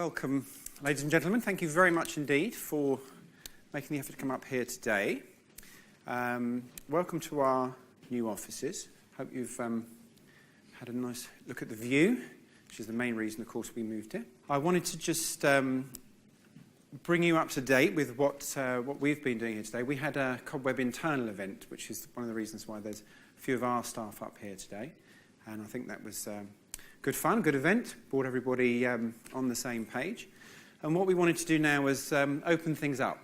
Welcome, ladies and gentlemen. Thank you very much indeed for making the effort to come up here today. Welcome to our new offices. Hope you've had a nice look at the view, which is the main reason, of course, we moved here. I wanted to just bring you up to date with what we've been doing here today. We had a Cobweb internal event, which is one of the reasons why there's a few of our staff up here today. And I think that was good fun, good event, brought everybody on the same page. And what we wanted to do now was open things up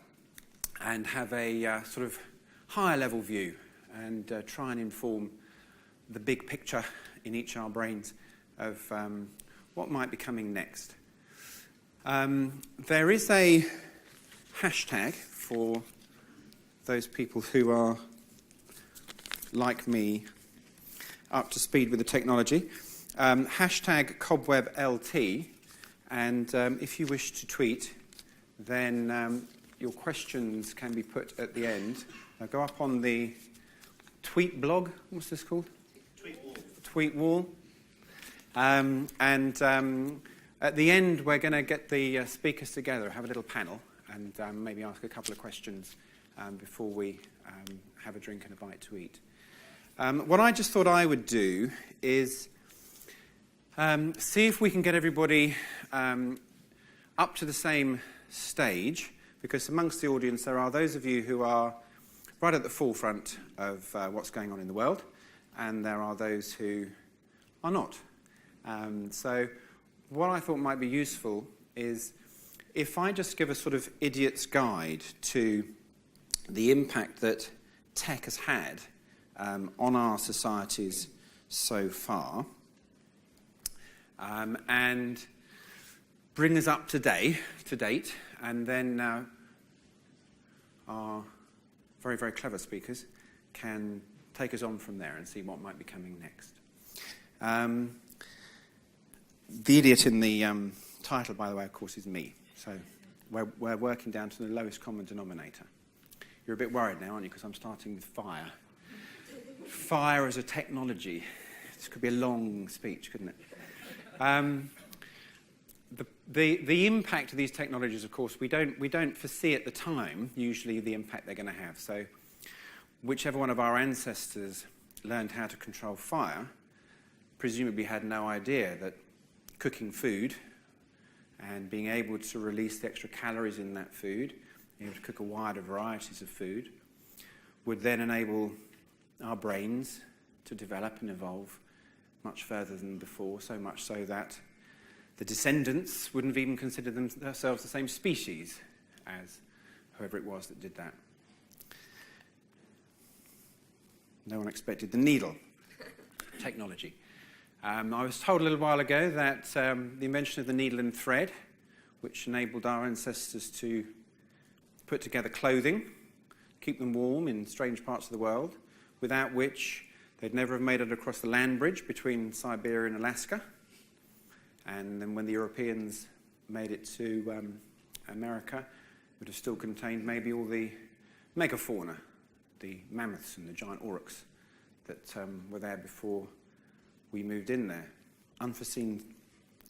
and have a sort of higher level view and try and inform the big picture in each of our brains of what might be coming next. There is a hashtag for those people who are, like me, up to speed with the technology. Hashtag Cobweb LT, and if you wish to tweet, then your questions can be put at the end. They'll go up on the tweet blog. What's this called? Tweet wall. And at the end, we're going to get the speakers together, have a little panel, and maybe ask a couple of questions before we have a drink and a bite to eat. What I just thought I would do is see if we can get everybody up to the same stage, because amongst the audience there are those of you who are right at the forefront of what's going on in the world, and there are those who are not. So what I thought might be useful is if I just give a sort of idiot's guide to the impact that tech has had on our societies so far, and bring us up to date, and then our very, very clever speakers can take us on from there and see what might be coming next. The idiot in the title, by the way, of course, is me. So we're working down to the lowest common denominator. You're a bit worried now, aren't you? Because I'm starting with fire. Fire as a technology. This could be a long speech, couldn't it? The impact of these technologies, of course, we don't foresee at the time, usually, the impact they're going to have. So whichever one of our ancestors learned how to control fire presumably had no idea that cooking food and being able to release the extra calories in that food, being able to cook a wider varieties of food, would then enable our brains to develop and evolve much further than before, so much so that the descendants wouldn't have even considered themselves the same species as whoever it was that did that. No one expected the needle technology. I was told a little while ago that the invention of the needle and thread, which enabled our ancestors to put together clothing, keep them warm in strange parts of the world, without which they'd never have made it across the land bridge between Siberia and Alaska. And then when the Europeans made it to America, it would have still contained maybe all the megafauna, the mammoths and the giant aurochs that were there before we moved in there. Unforeseen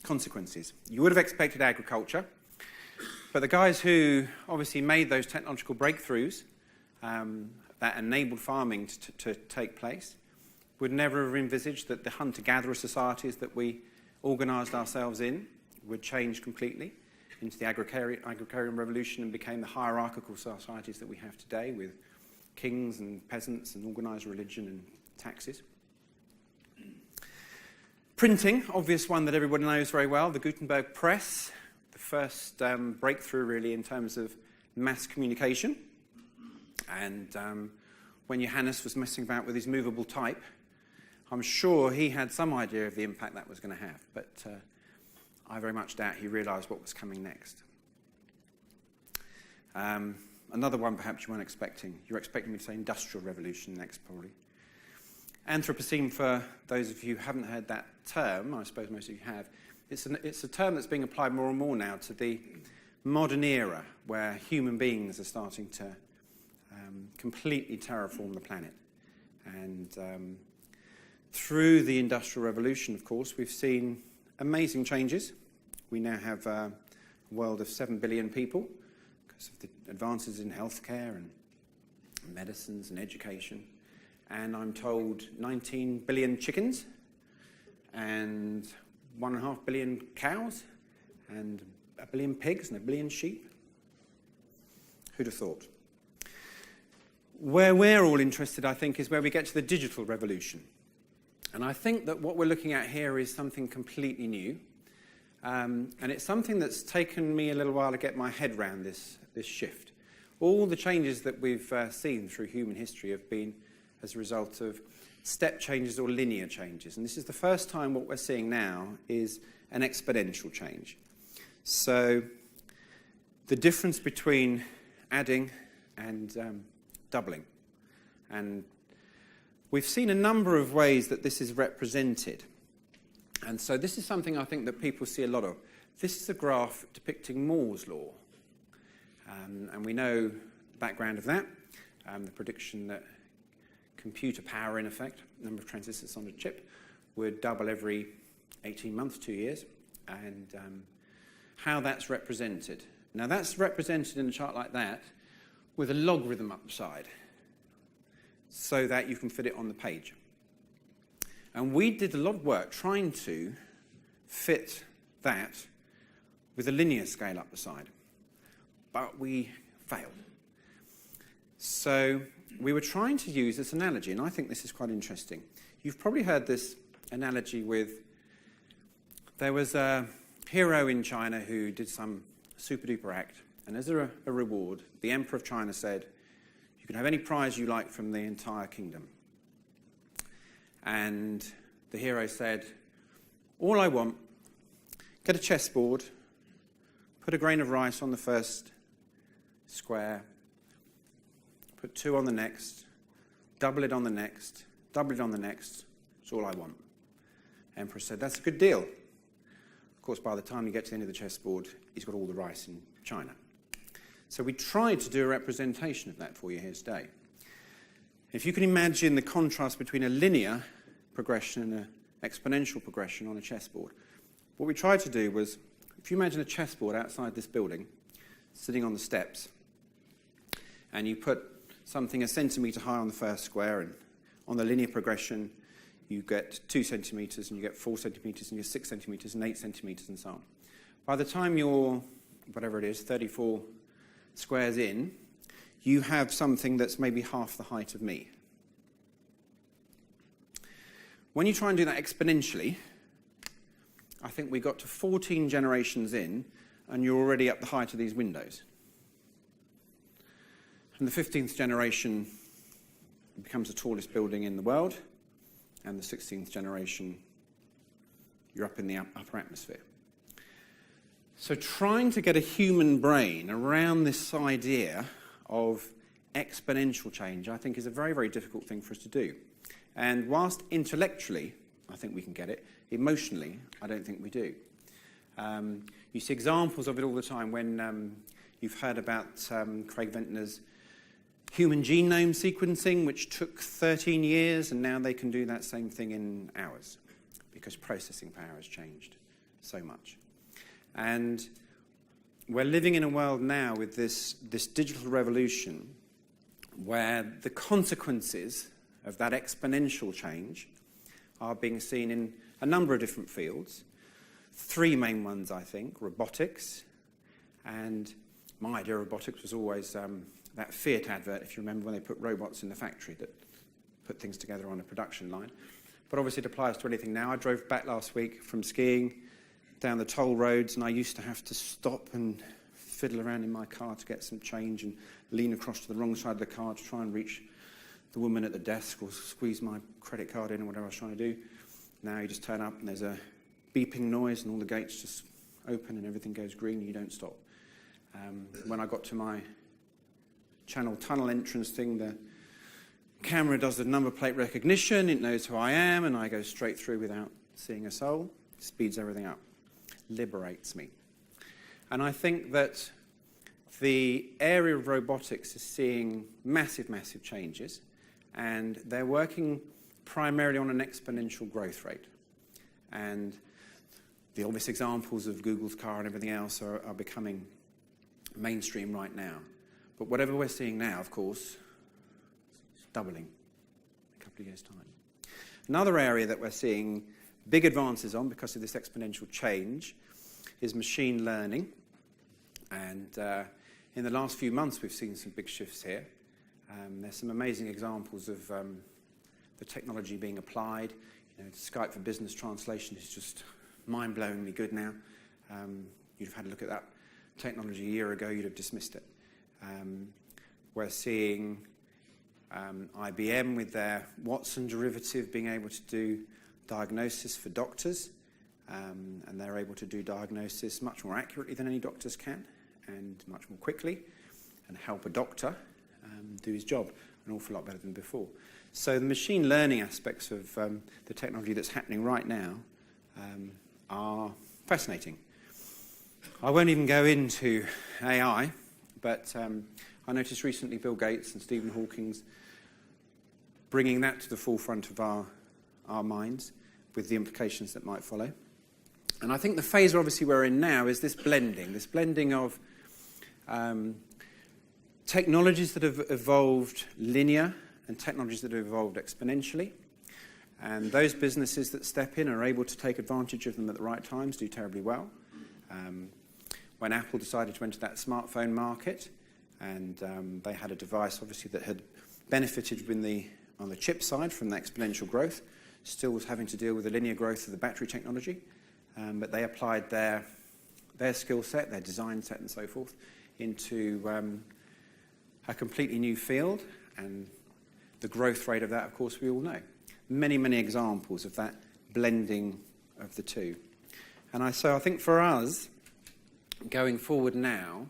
consequences. You would have expected agriculture, but the guys who obviously made those technological breakthroughs that enabled farming to take place would never have envisaged that the hunter-gatherer societies that we organised ourselves in would change completely into the agrarian revolution and became the hierarchical societies that we have today, with kings and peasants and organised religion and taxes. Printing, obvious one that everybody knows very well, the Gutenberg press, the first breakthrough really in terms of mass communication. And when Johannes was messing about with his movable type, I'm sure he had some idea of the impact that was going to have, but I very much doubt he realised what was coming next. Another one perhaps you weren't expecting. You're expecting me to say industrial revolution next, probably. Anthropocene, for those of you who haven't heard that term, I suppose most of you have, it's a term that's being applied more and more now to the modern era where human beings are starting to completely terraform the planet. And through the Industrial Revolution, of course, we've seen amazing changes. We now have a world of 7 billion people because of the advances in healthcare and medicines and education. And I'm told 19 billion chickens and 1.5 billion cows and 1 billion pigs and 1 billion sheep. Who'd have thought? Where we're all interested, I think, is where we get to the digital revolution. And I think that what we're looking at here is something completely new. And it's something that's taken me a little while to get my head around this shift. All the changes that we've seen through human history have been as a result of step changes or linear changes. And this is the first time what we're seeing now is an exponential change. So the difference between adding and doubling. And we've seen a number of ways that this is represented. And so this is something I think that people see a lot of. This is a graph depicting Moore's law. And we know the background of that, the prediction that computer power, in effect, number of transistors on a chip, would double every 18 months, 2 years, and how that's represented. Now, that's represented in a chart like that with a logarithm up the side so that you can fit it on the page. And we did a lot of work trying to fit that with a linear scale up the side, but we failed. So we were trying to use this analogy, and I think this is quite interesting. You've probably heard this analogy with, there was a hero in China who did some super-duper act, and as a reward, the Emperor of China said, you can have any prize you like from the entire kingdom. And the hero said, all I want, get a chessboard, put a grain of rice on the first square, put 2 on the next, double it on the next, double it on the next. That's all I want. Emperor said, that's a good deal. Of course, by the time you get to the end of the chessboard, he's got all the rice in China. So we tried to do a representation of that for you here today. If you can imagine the contrast between a linear progression and an exponential progression on a chessboard, what we tried to do was, if you imagine a chessboard outside this building, sitting on the steps, and you put something 1 centimetre high on the first square, and on the linear progression, you get 2 centimetres, and you get 4 centimetres, and you get 6 centimetres, and 8 centimetres, and so on. By the time you're, whatever it is, 34 squares in, you have something that's maybe half the height of me. When you try and do that exponentially, I think we got to 14 generations in, and you're already up the height of these windows. And the 15th generation becomes the tallest building in the world, and the 16th generation, you're up in the upper atmosphere. So trying to get a human brain around this idea of exponential change, I think, is a very, very difficult thing for us to do. And whilst intellectually, I think we can get it, emotionally, I don't think we do. You see examples of it all the time when you've heard about Craig Ventnor's human genome sequencing, which took 13 years, and now they can do that same thing in hours because processing power has changed so much. And we're living in a world now with this digital revolution where the consequences of that exponential change are being seen in a number of different fields. 3 main ones, I think: robotics. And my idea of robotics was always that Fiat advert, if you remember, when they put robots in the factory that put things together on a production line. But obviously it applies to anything now. I drove back last week from skiing down the toll roads, and I used to have to stop and fiddle around in my car to get some change and lean across to the wrong side of the car to try and reach the woman at the desk or squeeze my credit card in or whatever I was trying to do. Now you just turn up and there's a beeping noise and all the gates just open and everything goes green and you don't stop. When I got to my Channel tunnel entrance thing, the camera does the number plate recognition, it knows who I am, and I go straight through without seeing a soul. Speeds everything up. Liberates me. And I think that the area of robotics is seeing massive, massive changes, and they're working primarily on an exponential growth rate. And the obvious examples of Google's car and everything else are becoming mainstream right now. But whatever we're seeing now, of course, is doubling in a couple of years' time. Another area that we're seeing big advances on because of this exponential change is machine learning. And in the last few months, we've seen some big shifts here. There's some amazing examples of the technology being applied. You know, Skype for Business translation is just mind-blowingly good now. You'd have had a look at that technology a year ago, you'd have dismissed it. We're seeing IBM with their Watson derivative being able to do diagnosis for doctors, and they're able to do diagnosis much more accurately than any doctors can, and much more quickly, and help a doctor do his job an awful lot better than before. So the machine learning aspects of the technology that's happening right now are fascinating. I won't even go into AI, but I noticed recently Bill Gates and Stephen Hawking's bringing that to the forefront of our minds with the implications that might follow. And I think the phase obviously we're in now is this blending of technologies that have evolved linear and technologies that have evolved exponentially. And those businesses that step in are able to take advantage of them at the right times, do terribly well. When Apple decided to enter that smartphone market, and they had a device, obviously, that had benefited on the chip side from the exponential growth, still was having to deal with the linear growth of the battery technology, but they applied their skill set, their design set, and so forth, into a completely new field, and the growth rate of that, of course, we all know. Many, many examples of that blending of the two. And so I think for us, going forward now,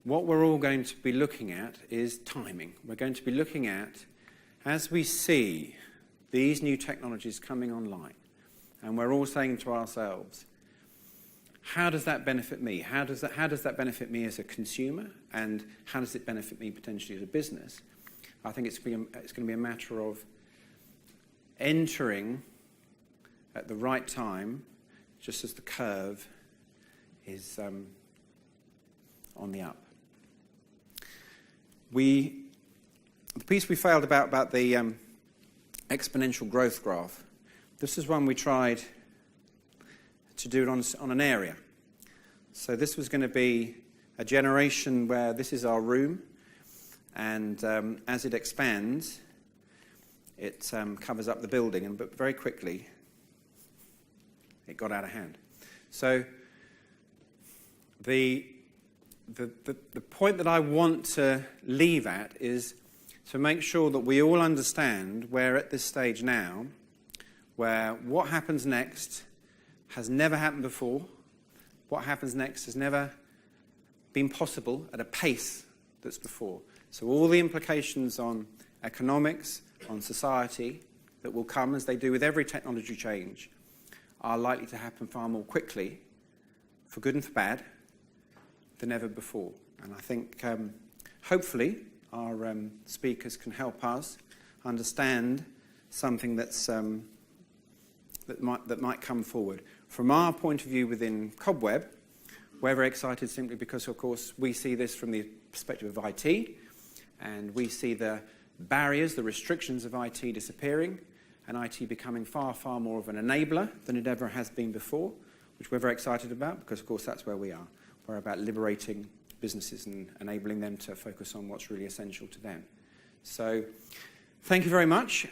what we're all going to be looking at is timing. We're going to be looking at, as we see these new technologies coming online, and we're all saying to ourselves, how does that benefit me? How does that benefit me as a consumer? And how does it benefit me potentially as a business? I think it's going to be a matter of entering at the right time, just as the curve is on the up. The piece we failed about the exponential growth graph, this is one we tried to do it on an area. So this was going to be a generation where this is our room, and as it expands, it covers up the building, but very quickly it got out of hand. So the point that I want to leave at is to make sure that we all understand we're at this stage now where what happens next has never happened before. What happens next has never been possible at a pace that's before. So all the implications on economics, on society, that will come, as they do with every technology change, are likely to happen far more quickly, for good and for bad, than ever before. And I think, hopefully, our speakers can help us understand something that might come forward. From our point of view within Cobweb, we're very excited simply because, of course, we see this from the perspective of IT, and we see the barriers, the restrictions of IT disappearing, and IT becoming far, far more of an enabler than it ever has been before, which we're very excited about because, of course, that's where we are. We're about liberating businesses and enabling them to focus on what's really essential to them. So, thank you very much.